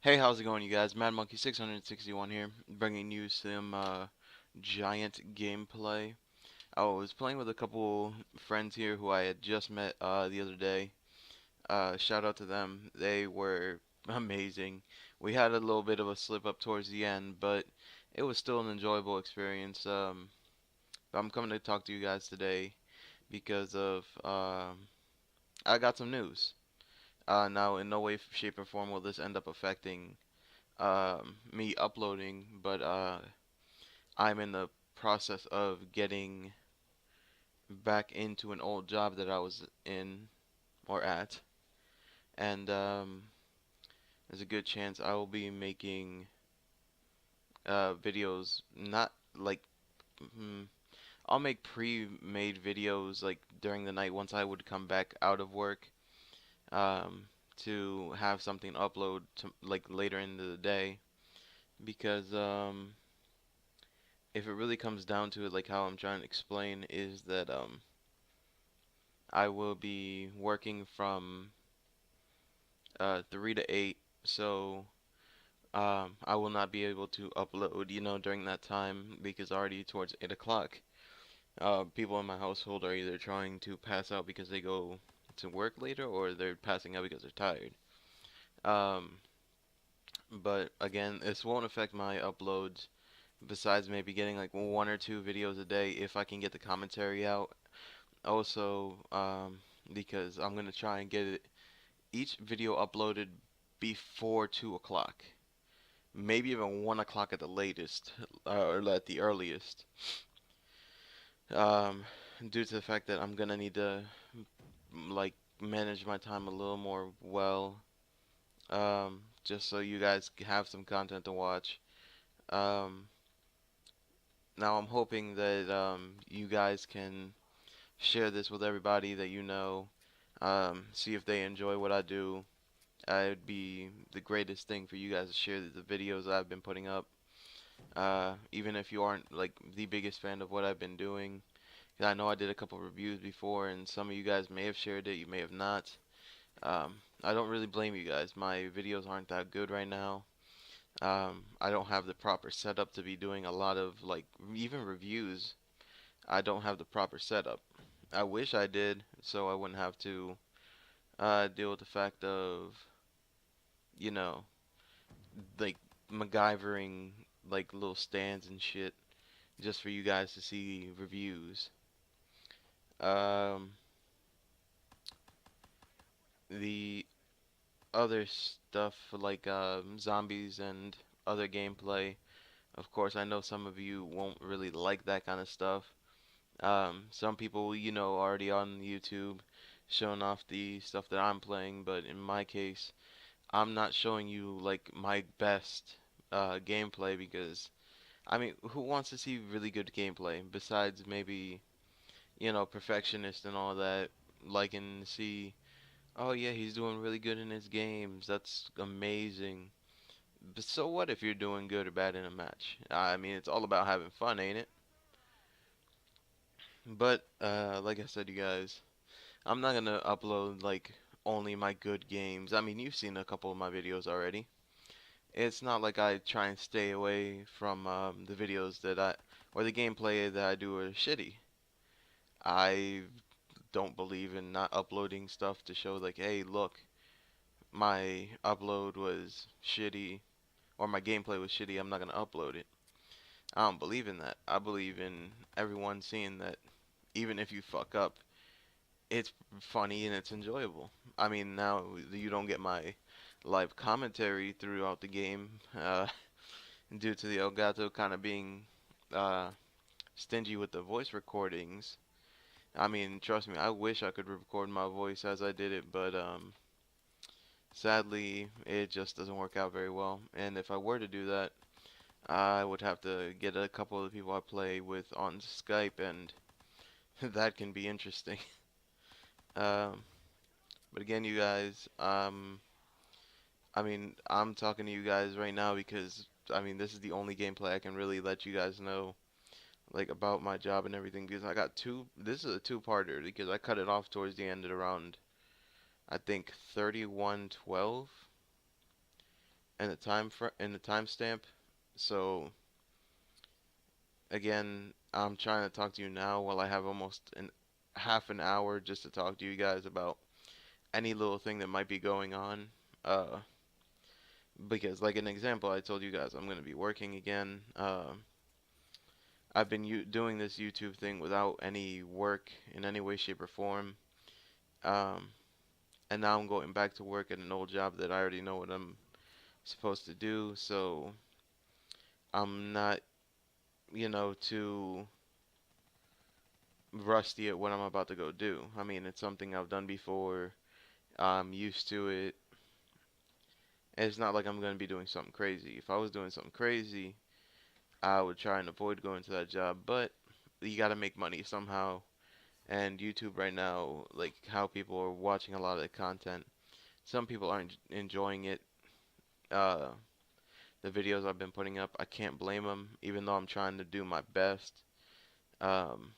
Hey, how's it going, you guys? Mad Monkey 661 here, bringing you some giant gameplay. I was playing with a couple friends here who I had just met the other day. Shout out to them. They were amazing. We had a little bit of a slip up towards the end, but it was still an enjoyable experience. I'm coming to talk to you guys today because of I got some news. Now, in no way, shape, or form will this end up affecting me uploading, but I'm in the process of getting back into an old job that I was in or at, and there's a good chance I will be making videos. Not like I'll make pre-made videos like during the night once I would come back out of work, um, to have something to upload to like later in the day because if it really comes down to it, like how I'm trying to explain is that I will be working from 3 to 8, so I will not be able to upload, during that time because already towards 8 o'clock, people in my household are either trying to pass out because they go to work later or they're passing out because they're tired. Um, but again, this won't affect my uploads besides maybe getting like one or two videos a day if I can get the commentary out. Also, because I'm gonna try and get it each video uploaded before 2 o'clock. Maybe even 1 o'clock at the latest, or at the earliest. Um, Due to the fact that I'm gonna need to, like, manage my time a little more well, just so you guys have some content to watch. Um, Now I'm hoping that you guys can share this with everybody that you know, see if they enjoy what I do. It'd be the greatest thing for you guys to share the videos I've been putting up. Even if you aren't like the biggest fan of what I've been doing, 'cause I know I did a couple reviews before, and some of you guys may have shared it, you may have not. I don't really blame you guys. My videos aren't that good right now. I don't have the proper setup to be doing a lot of like even reviews. I don't have the proper setup. I wish I did, so I wouldn't have to deal with the fact of, you know, like MacGyvering like little stands and shit just for you guys to see reviews. Um, the other stuff like zombies and other gameplay. Of course, I know some of you won't really like that kind of stuff. Some people, already on YouTube showing off the stuff that I'm playing, but in my case, I'm not showing you like my best gameplay because I mean, who wants to see really good gameplay besides maybe, perfectionist and all that, liking to see, oh yeah, he's doing really good in his games. That's amazing. But so what if you're doing good or bad in a match? I mean, it's all about having fun, ain't it? But like I said, you guys, I'm not gonna upload like only my good games. I mean, you've seen a couple of my videos already. It's not like I try and stay away from the videos that I or the gameplay that I do are shitty. I don't believe in not uploading stuff to show like, hey, look, my upload was shitty or my gameplay was shitty. I'm not gonna upload it. I don't believe in that. I believe in everyone seeing that even if you fuck up, it's funny and it's enjoyable. I mean, now you don't get my live commentary throughout the game, due to the Elgato kind of being uh, stingy with the voice recordings. I mean, trust me, I wish I could record my voice as I did it, but sadly, it just doesn't work out very well. And if I were to do that, I would have to get a couple of the people I play with on Skype, and that can be interesting. Um, but again, you guys, I mean, I'm talking to you guys right now because I mean, this is the only gameplay I can really let you guys know like about my job and everything because I got two. This is a two-parter because I cut it off towards the end at around I think 31:12. and the timestamp. So again, I'm trying to talk to you now while I have almost an half an hour just to talk to you guys about any little thing that might be going on. Uh, because like an example, I told you guys I'm gonna be working again. I've been doing this YouTube thing without any work in any way, shape, or form. Um, and now I'm going back to work at an old job that I already know what I'm supposed to do. So I'm not, too rusty at what I'm about to go do. I mean, it's something I've done before. I'm used to it. And it's not like I'm going to be doing something crazy. If I was doing something crazy, I would try and avoid going to that job. But you got to make money somehow. And YouTube right now, like how people are watching a lot of the content, some people aren't enjoying it. Uh, the videos I've been putting up, I can't blame them, even though I'm trying to do my best. Um,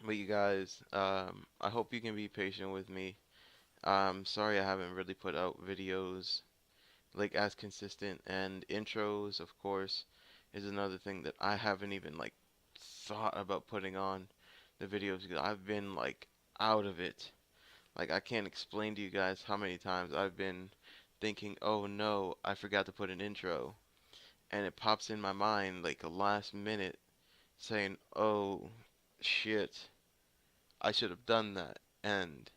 but you guys, I hope you can be patient with me. Sorry I haven't really put out videos like as consistent, and intros, of course, is another thing that I haven't even like thought about putting on the videos because I've been like out of it. Like I can't explain to you guys how many times I've been thinking, "Oh no, I forgot to put an intro." And it pops in my mind like a last minute saying, "Oh shit, I should have done that." And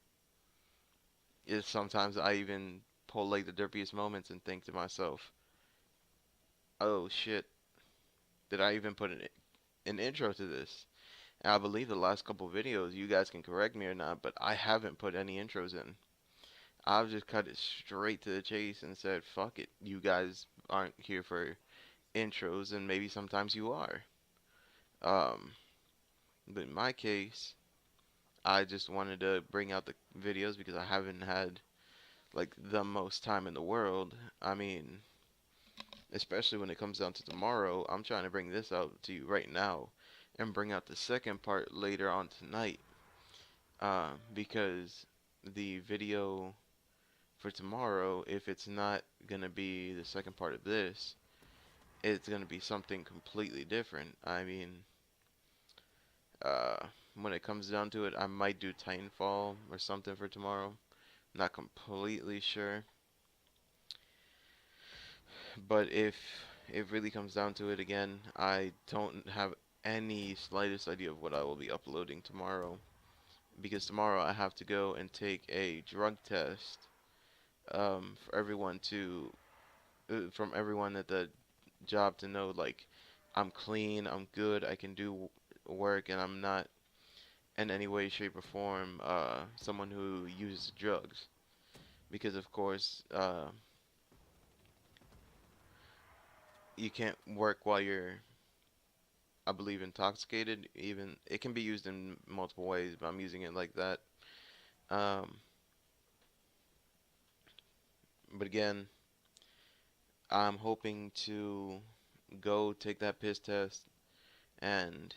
it's sometimes I even pull like the derpiest moments and think to myself, "Oh shit, did I even put an intro to this?" And I believe the last couple videos, you guys can correct me or not, but I haven't put any intros in. I've just cut it straight to the chase and said, fuck it, you guys aren't here for intros, and maybe sometimes you are. Um, but in my case, I just wanted to bring out the videos because I haven't had like the most time in the world. I mean, especially when it comes down to tomorrow, I'm trying to bring this out to you right now and bring out the second part later on tonight. Because the video for tomorrow, if it's not gonna be the second part of this, it's gonna be something completely different. I mean, uh, when it comes down to it, I might do Titanfall or something for tomorrow. Not completely sure, but if it really comes down to it again, I don't have any slightest idea of what I will be uploading tomorrow because tomorrow I have to go and take a drug test for everyone to from everyone at the job to know like I'm clean, I'm good, I can do work, and I'm not in any way, shape, or form someone who uses drugs. Because of course, you can't work while you're, I believe, intoxicated. Even it can be used in multiple ways, but I'm using it like that. Um, but again, I'm hoping to go take that piss test and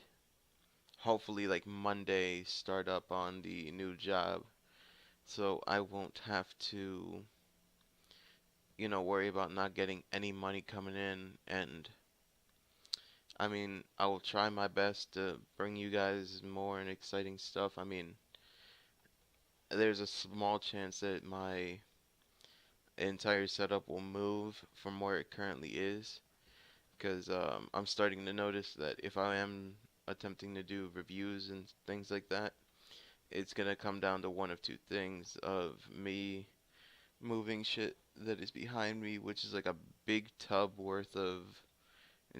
hopefully like Monday start up on the new job so I won't have to, worry about not getting any money coming in. And I mean, I will try my best to bring you guys more and exciting stuff. I mean, there's a small chance that my entire setup will move from where it currently is because I'm starting to notice that if I am attempting to do reviews and things like that, it's gonna come down to one of two things of me moving shit that is behind me, which is like a big tub worth of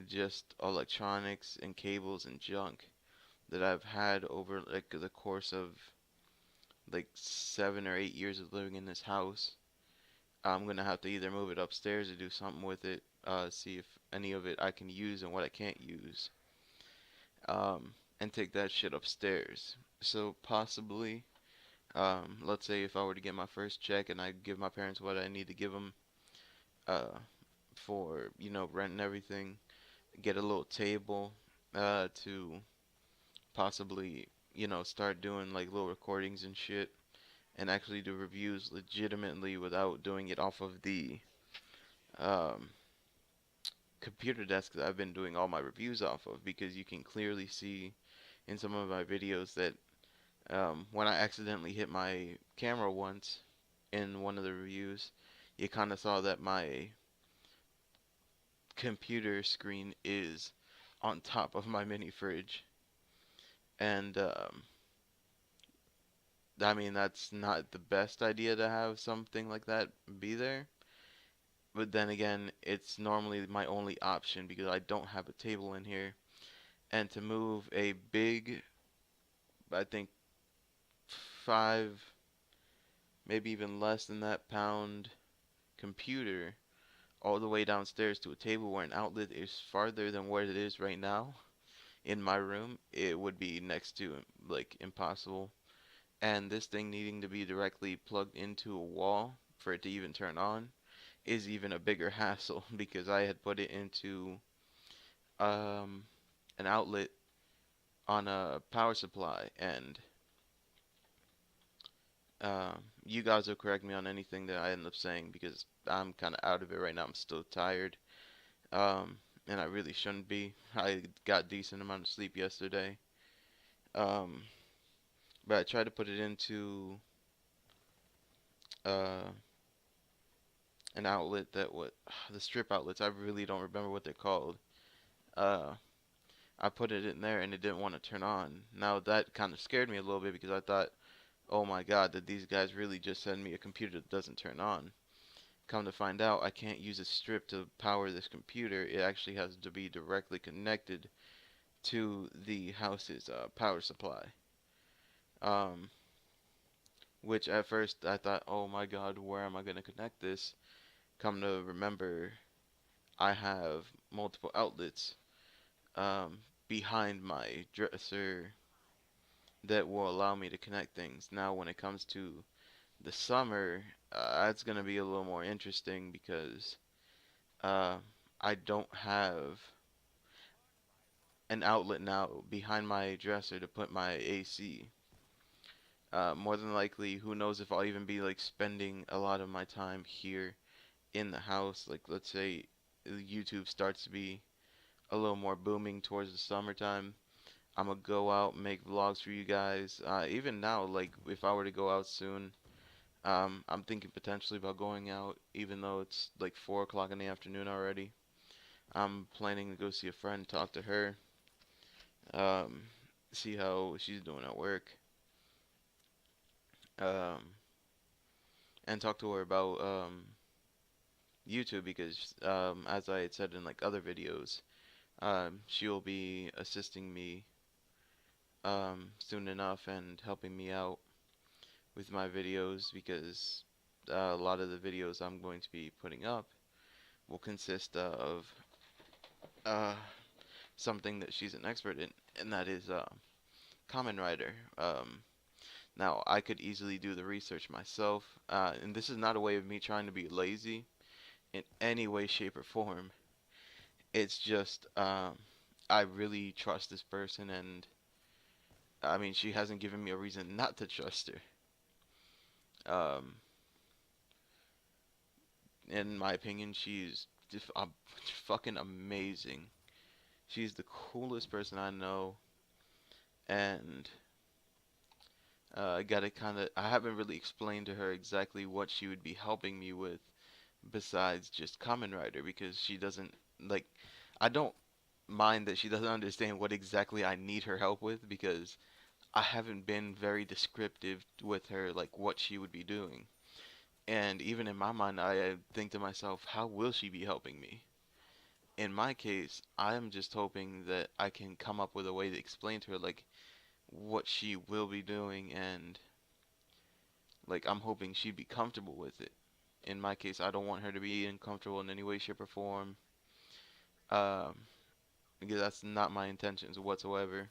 just electronics and cables and junk that I've had over like the course of like 7 or 8 years of living in this house. I'm gonna have to either move it upstairs or do something with it, see if any of it I can use and what I can't use, and take that shit upstairs. So possibly, let's say if I were to get my first check and I give my parents what I need to give them, uh, for rent and everything, get a little table, to possibly start doing like little recordings and shit, and actually do reviews legitimately without doing it off of the um, computer desk that I've been doing all my reviews off of, because you can clearly see in some of my videos that when I accidentally hit my camera once in one of the reviews, you kind of saw that my computer screen is on top of my mini fridge. And I mean, that's not the best idea to have something like that be there. But then again, it's normally my only option because I don't have a table in here. And to move a big, I think 5, maybe even less than that pound computer all the way downstairs to a table where an outlet is farther than where it is right now in my room, it would be next to like impossible. And this thing needing to be directly plugged into a wall for it to even turn on is even a bigger hassle because I had put it into um, an outlet on a power supply, and you guys will correct me on anything that I end up saying because I'm kind of out of it right now. I'm still tired, um, and I really shouldn't be. I got decent amount of sleep yesterday, um, but I tried to put it into uh, an outlet that what the strip outlets. I really don't remember what they're called. Uh, I put it in there and it didn't want to turn on. Now that kind of scared me a little bit because I thought, oh my God, did these guys really just send me a computer that doesn't turn on? Come to find out, I can't use a strip to power this computer. It actually has to be directly connected to the house's power supply. Um, which at first I thought, oh my God, where am I going to connect this? Come to remember, I have multiple outlets um, behind my dresser that will allow me to connect things. Now, when it comes to the summer, that's going to be a little more interesting because uh, I don't have an outlet now behind my dresser to put my AC. More than likely, who knows if I'll even be like spending a lot of my time here in the house. Like, let's say YouTube starts to be a little more booming towards the summertime. I'm gonna go out and make vlogs for you guys. Even now, like if I were to go out soon, I'm thinking potentially about going out, even though it's like 4 o'clock in the afternoon already. I'm planning to go see a friend, talk to her, um, see how she's doing at work, um, and talk to her about YouTube because, as I had said in like other videos, she will be assisting me soon enough and helping me out with my videos because a lot of the videos I'm going to be putting up will consist of uh, something that she's an expert in, and that is Kamen Rider. Now, I could easily do the research myself, and this is not a way of me trying to be lazy in any way, shape, or form. It's just I really trust this person, and I mean, she hasn't given me a reason not to trust her. In my opinion, she's just fucking amazing. She's the coolest person I know, and I gotta kind of. I haven't really explained to her exactly what she would be helping me with, besides just Kamen Rider, because she doesn't like. I don't mind that she doesn't understand what exactly I need her help with, because I haven't been very descriptive with her, like what she would be doing. And even in my mind, I think to myself, how will she be helping me? In my case, I'm just hoping that I can come up with a way to explain to her like what she will be doing, and like I'm hoping she'd be comfortable with it. In my case, I don't want her to be uncomfortable in any way, shape, or form, um, because that's not my intentions whatsoever.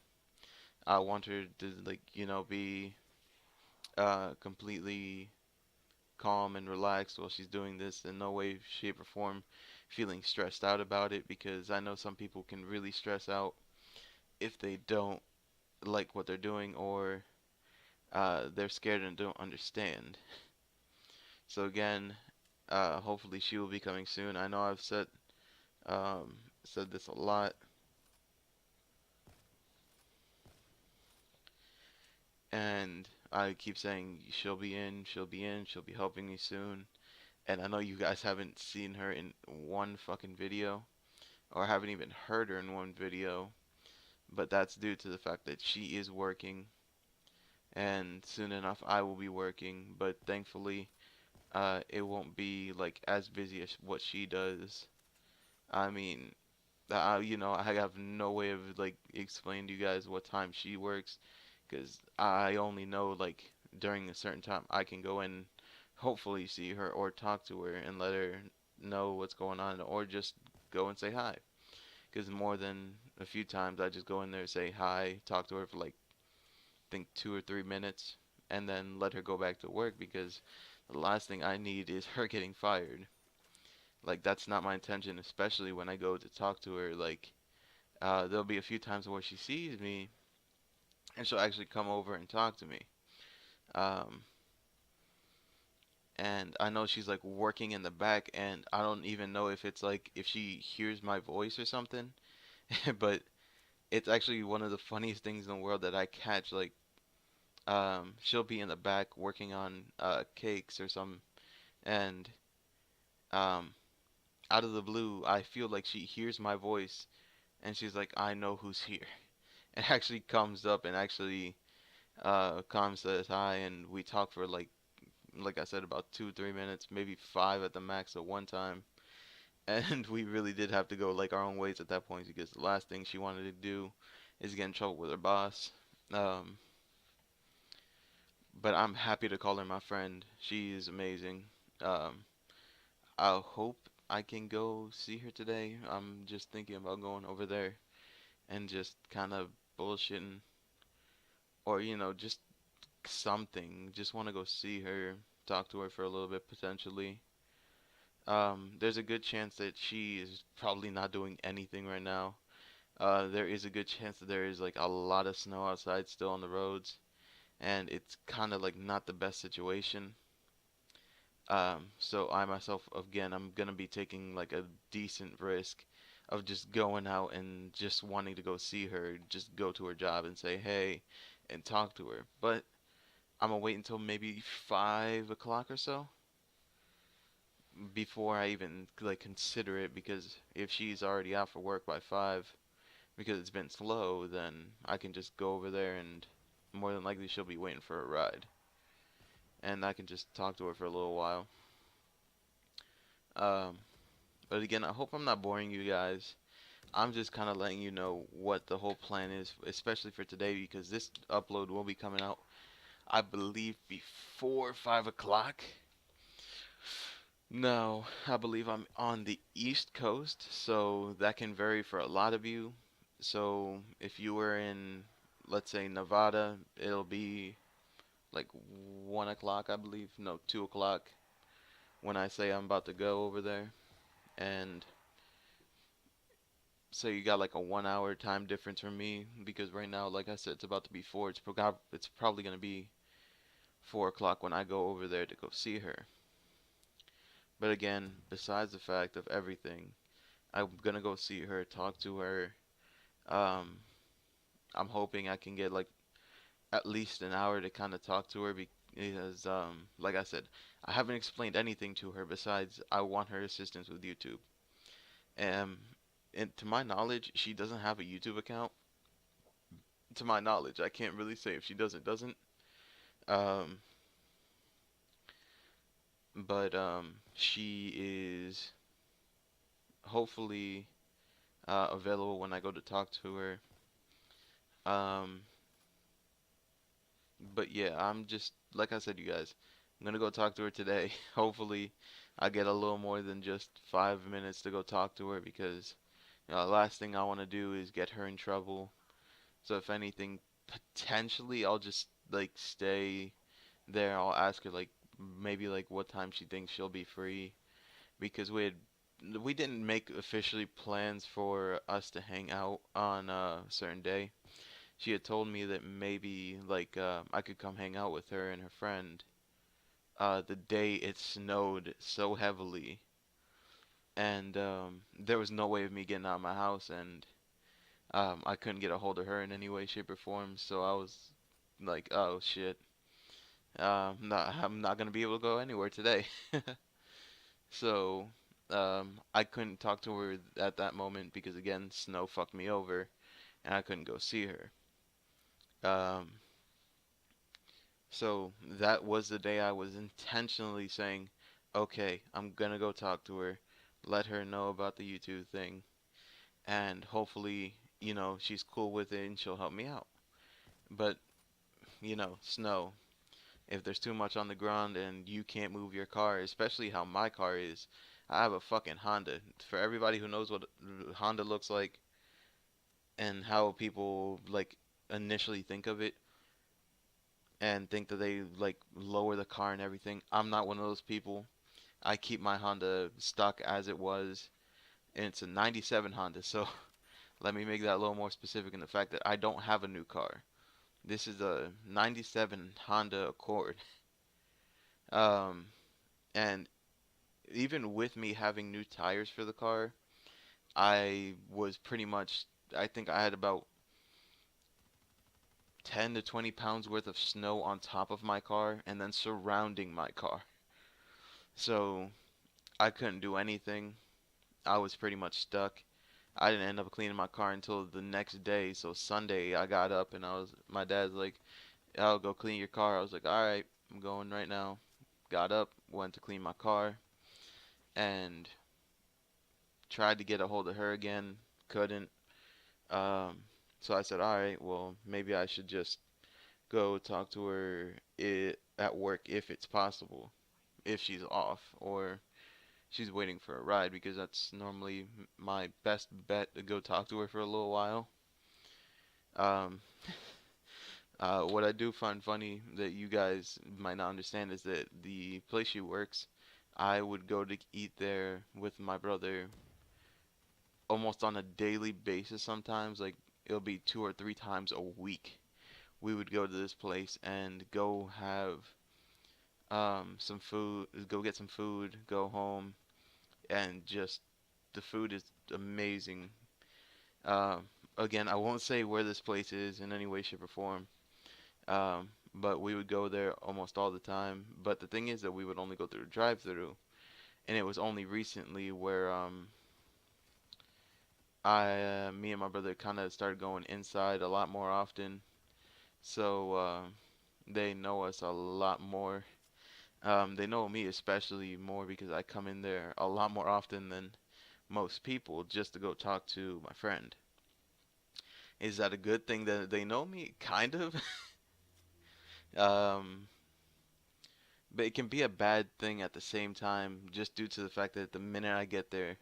I want her to like be completely calm and relaxed while she's doing this, in no way, shape, or form feeling stressed out about it, because I know some people can really stress out if they don't like what they're doing, or they're scared and don't understand. So again, hopefully she will be coming soon. I know I've um, said this a lot, and I keep saying she'll be in, she'll be in, she'll be helping me soon. And I know you guys haven't seen her in one fucking video, or haven't even heard her in one video, but that's due to the fact that she is working, and soon enough I will be working. But thankfully, it won't be like as busy as what she does. I mean, I have no way of like explaining to you guys what time she works, because I only know like during a certain time I can go in, hopefully see her or talk to her and let her know what's going on, or just go and say hi. Because more than a few times I just go in there, say hi, talk to her for like think 2 or 3 minutes, and then let her go back to work, because the last thing I need is her getting fired. Like that's not my intention, especially when I go to talk to her. Like there'll be a few times where she sees me and she'll actually come over and talk to me. Um, and I know she's like working in the back, and I don't even know if it's like if she hears my voice or something. But it's actually one of the funniest things in the world that I catch. Like she'll be in the back working on cakes or something, and um, out of the blue, I feel like she hears my voice, and she's like, "I know who's here," and actually comes up and actually comes says hi, and we talk for like I said, about 2 3 minutes, maybe five at the max at one time. And we really did have to go like our own ways at that point, because the last thing she wanted to do is get in trouble with her boss. Um, but I'm happy to call her my friend. She is amazing. Um, I hope I can go see her today. I'm just thinking about going over there and just kind of bullshitting, or just something. Just want to go see her, talk to her for a little bit potentially. There's a good chance that she is probably not doing anything right now. There is a good chance that there is like a lot of snow outside still on the roads, and it's kind of like not the best situation. So I myself, again, I'm gonna be taking like a decent risk of just going out and just wanting to go see her, just go to her job and say hey, and talk to her. But I'm gonna wait until maybe 5 o'clock or so before I even like consider it, because if she's already out for work by 5 because it's been slow, then I can just go over there, and more than likely she'll be waiting for a ride, and I can just talk to her for a little while. Um, but again, I hope I'm not boring you guys. I'm just kind of letting you know what the whole plan is, especially for today, because this upload will be coming out, I believe, before 5 o'clock. No, I believe I'm on the East Coast, so that can vary for a lot of you. So if you were in, let's say, Nevada, it'll be like 1 o'clock, I believe. No, 2 o'clock when I say I'm about to go over there. And so you got like a 1 hour time difference from me, because right now, like I said, it's about to be 4. It's probably gonna be 4 o'clock when I go over there to go see her. But again, besides the fact of everything, I'm gonna go see her, talk to her. Um, I'm hoping I can get like at least an hour to kind of talk to her, because, like I said, I haven't explained anything to her besides I want her assistance with YouTube. Um, and to my knowledge, she doesn't have a YouTube account. To my knowledge, I can't really say if she doesn't. Um, but she is hopefully available when I go to talk to her. Um, but yeah, I'm just like I said, you guys. I'm gonna go talk to her today. Hopefully, I get a little more than just 5 minutes to go talk to her, because the last thing I want to do is get her in trouble. So if anything, potentially I'll just like stay there. I'll ask her like maybe like what time she thinks she'll be free, because we didn't make officially plans for us to hang out on a certain day. she had told me that maybe like I could come hang out with her and her friend the day it snowed so heavily, and there was no way of me getting out of my house, and I couldn't get a hold of her in any way, shape, or form. So I was like, oh shit, I'm not gonna be able to go anywhere today. So I couldn't talk to her at that moment because again, snow fucked me over, and I couldn't go see her. Um, so that was the day I was intentionally saying, okay, I'm gonna go talk to her, let her know about the YouTube thing, and hopefully, she's cool with it and she'll help me out. But, snow, if there's too much on the ground and you can't move your car, especially how my car is, I have a fucking Honda. For everybody who knows what Honda looks like and how people like initially think of it and think that they like lower the car and everything, I'm not one of those people. I keep my Honda stock as it was, and it's a 97 Honda, so let me make that a little more specific in the fact that I don't have a new car. This is a 97 Honda Accord. Um, and even with me having new tires for the car, I was pretty much, I think I had about 10 to 20 pounds worth of snow on top of my car and then surrounding my car. So I couldn't do anything. I was pretty much stuck. I didn't end up cleaning my car until the next day. So Sunday I got up and my dad's like, I'll go clean your car. I was like, all right, I'm going right now. Got up, went to clean my car, and tried to get a hold of her again. Couldn't. Um, so I said, all right, well, maybe I should just go talk to her at work if it's possible, if she's off or she's waiting for a ride, because that's normally my best bet to go talk to her for a little while. Um, what I do find funny that you guys might not understand is that the place she works, I would go to eat there with my brother almost on a daily basis sometimes. Like, it'll be 2 or 3 times a week. We would go to this place and go have some food, go get some food, go home, and just the food is amazing. Um, Again, I won't say where this place is in any way, shape, or form. But we would go there almost all the time. But the thing is that we would only go through a drive-through, and it was only recently where me and my brother kind of started going inside a lot more often. So they know us a lot more. They know me especially more because I come in there a lot more often than most people just to go talk to my friend. Is that a good thing that they know me? Kind of. Um, but it can be a bad thing at the same time, just due to the fact that the minute I get there,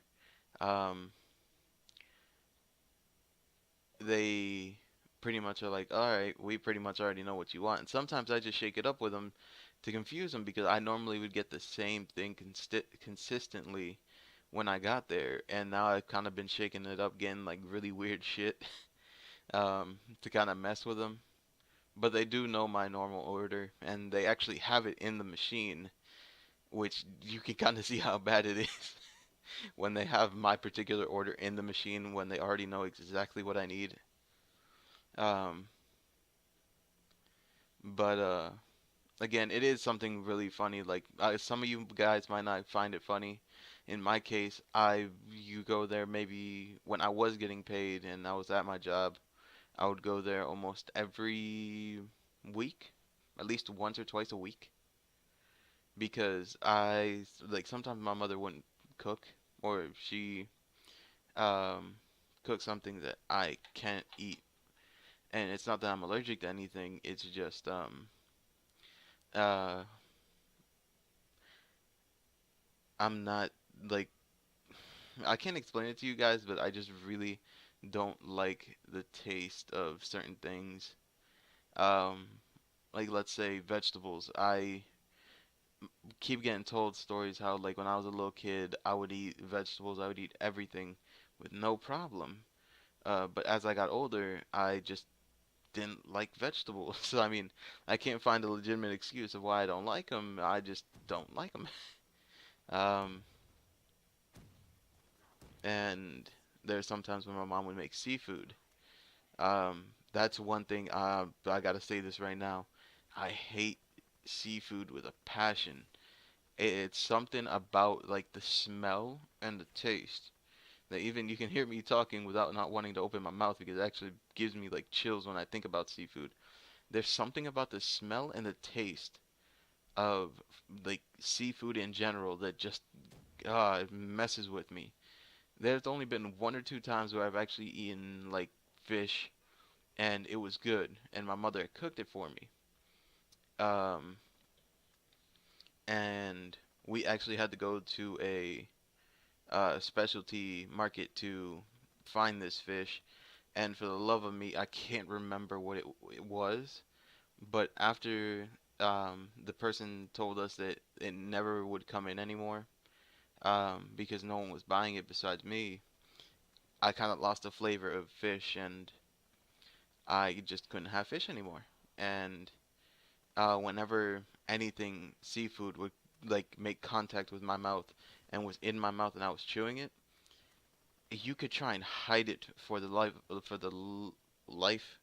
um, they pretty much are like, all right, we pretty much already know what you want. And sometimes I just shake it up with them to confuse them because I normally would get the same thing consistently when I got there, and now I've kind of been shaking it up, getting like really weird shit to kind of mess with them. But they do know my normal order, and they actually have it in the machine, which you can kind of see how bad it is when they have my particular order in the machine when they already know exactly what I need. Um, but again, it is something really funny. Like some of you guys might not find it funny. In my case, I you go there maybe when I was getting paid and I was at my job. I would go there almost every week, at least once or twice a week, because I like sometimes my mother wouldn't cook or she um cook something that I can't eat. And it's not that I'm allergic to anything, it's just uh I'm not like I can't explain it to you guys, but I just really don't like the taste of certain things. Um like let's say vegetables. I keep getting told stories how like when I was a little kid, I would eat vegetables, I would eat everything with no problem. But as I got older, I just didn't like vegetables. So I mean, I can't find a legitimate excuse of why I don't like them. I just don't like them. Um, and there's sometimes when my mom would make seafood. That's one thing. I gotta say this right now. I hate seafood with a passion. It's something about like the smell and the taste that even you can hear me talking without not wanting to open my mouth because it actually gives me like chills when I think about seafood. There's something about the smell and the taste of like seafood in general that just it messes with me. There's only been one or two times where I've actually eaten like fish and it was good and my mother cooked it for me. Um, and we actually had to go to a specialty market to find this fish. And for the love of me, I can't remember what it was. But after the person told us that it never would come in anymore because no one was buying it besides me, I kind of lost the flavor of fish and I just couldn't have fish anymore. And whenever anything seafood would like make contact with my mouth and was in my mouth and I was chewing it, you could try and hide it for the life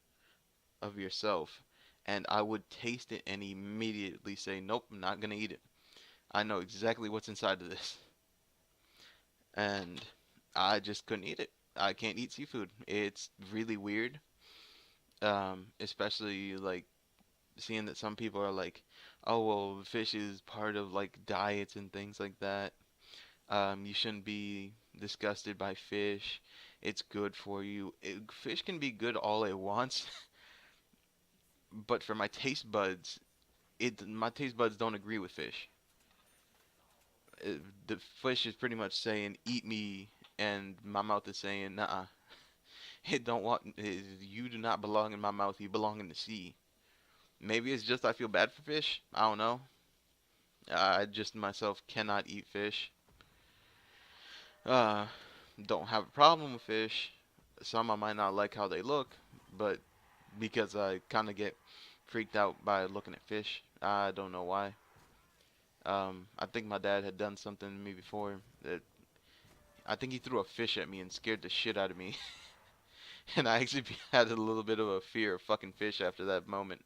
of yourself, and I would taste it and immediately say, "Nope, I'm not gonna eat it. I know exactly what's inside of this," and I just couldn't eat it. I can't eat seafood. It's really weird, especially like seeing that some people are like, "Oh well, fish is part of like diets and things like that. You shouldn't be disgusted by fish. It's good for you. Fish can be good all it wants, but for my taste buds, my taste buds don't agree with fish. The fish is pretty much saying eat me, and my mouth is saying nah. It don't want. You do not belong in my mouth. You belong in the sea. Maybe it's just I feel bad for fish. I don't know. I just myself cannot eat fish. Uh, don't have a problem with fish. Some I might not like how they look, but because I kind of get freaked out by looking at fish. I don't know why. I think my dad had done something to me before that I think he threw a fish at me and scared the shit out of me. And I actually had a little bit of a fear of fucking fish after that moment.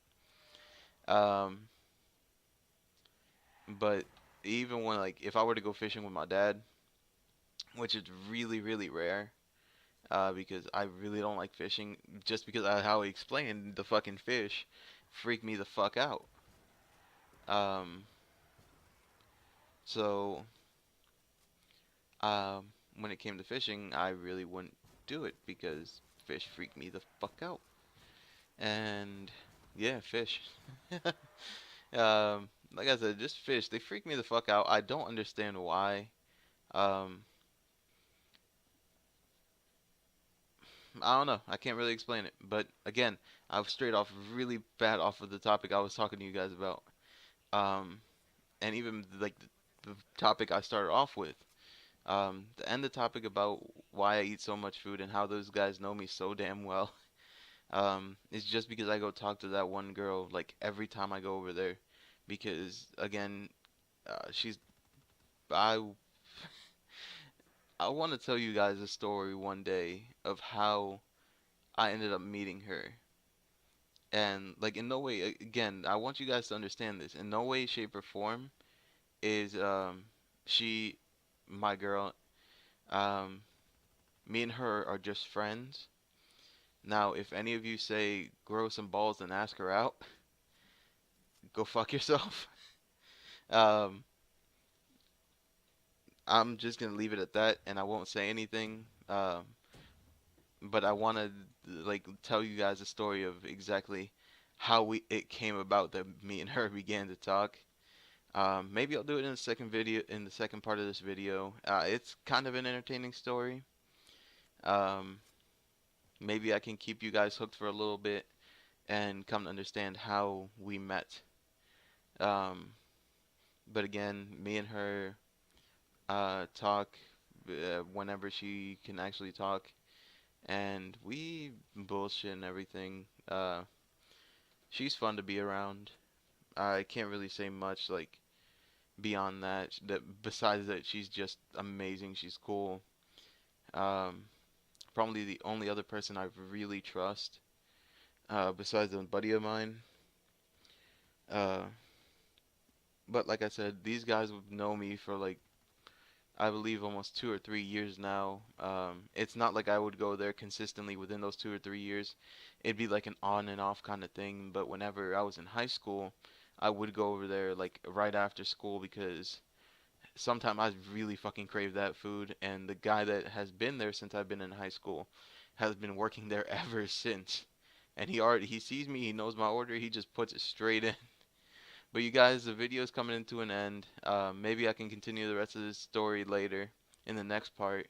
Um, but even when like if I were to go fishing with my dad, which is really really rare, because I really don't like fishing, just because of how he explained the fucking fish, freaked me the fuck out. Um, so um, when it came to fishing, I really wouldn't do it because fish freak me the fuck out. And yeah, fish. Like I said, just fish. They freak me the fuck out. I don't understand why. Um, I don't know. I can't really explain it. But again, I've strayed off really bad off of the topic I was talking to you guys about. Um, and even like the topic I started off with. To end the topic about why I eat so much food and how those guys know me so damn well. It's just because I go talk to that one girl like every time I go over there, because again, she's I I want to tell you guys a story one day of how I ended up meeting her. And like in no way, again, I want you guys to understand this. In no way, shape, or form is she my girl. Um, Me and her are just friends. Now, if any of you say grow some balls and ask her out, go fuck yourself. Um, I'm just gonna leave it at that, and I won't say anything. But I want to like tell you guys a story of exactly how we it came about that me and her began to talk. Maybe I'll do it in the second video, in the second part of this video. It's kind of an entertaining story. Um, Maybe I can keep you guys hooked for a little bit and come to understand how we met. Um, but again, me and her talk whenever she can actually talk. and we bullshit and everything. She's fun to be around. I can't really say much like beyond that. That besides that, she's just amazing. She's cool. Um, Probably the only other person I really trust, besides a buddy of mine. Uh, but like I said, these guys would know me for like I believe almost 2 or 3 years now. It's not like I would go there consistently within those 2 or 3 years. It'd be like an on and off kind of thing. But whenever I was in high school, I would go over there like right after school because sometimes I really fucking crave that food. And the guy that has been there since I've been in high school has been working there ever since. And he sees me, he knows my order, he just puts it straight in. But you guys, the video is coming into an end. Maybe I can continue the rest of this story later in the next part.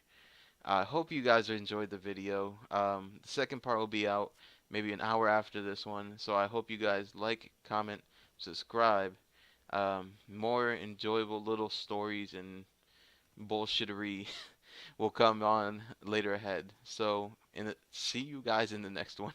I hope you guys enjoyed the video. The second part will be out maybe an hour after this one. So I hope you guys like, comment, subscribe. More enjoyable little stories and bullshittery will come on later ahead. So see you guys in the next one.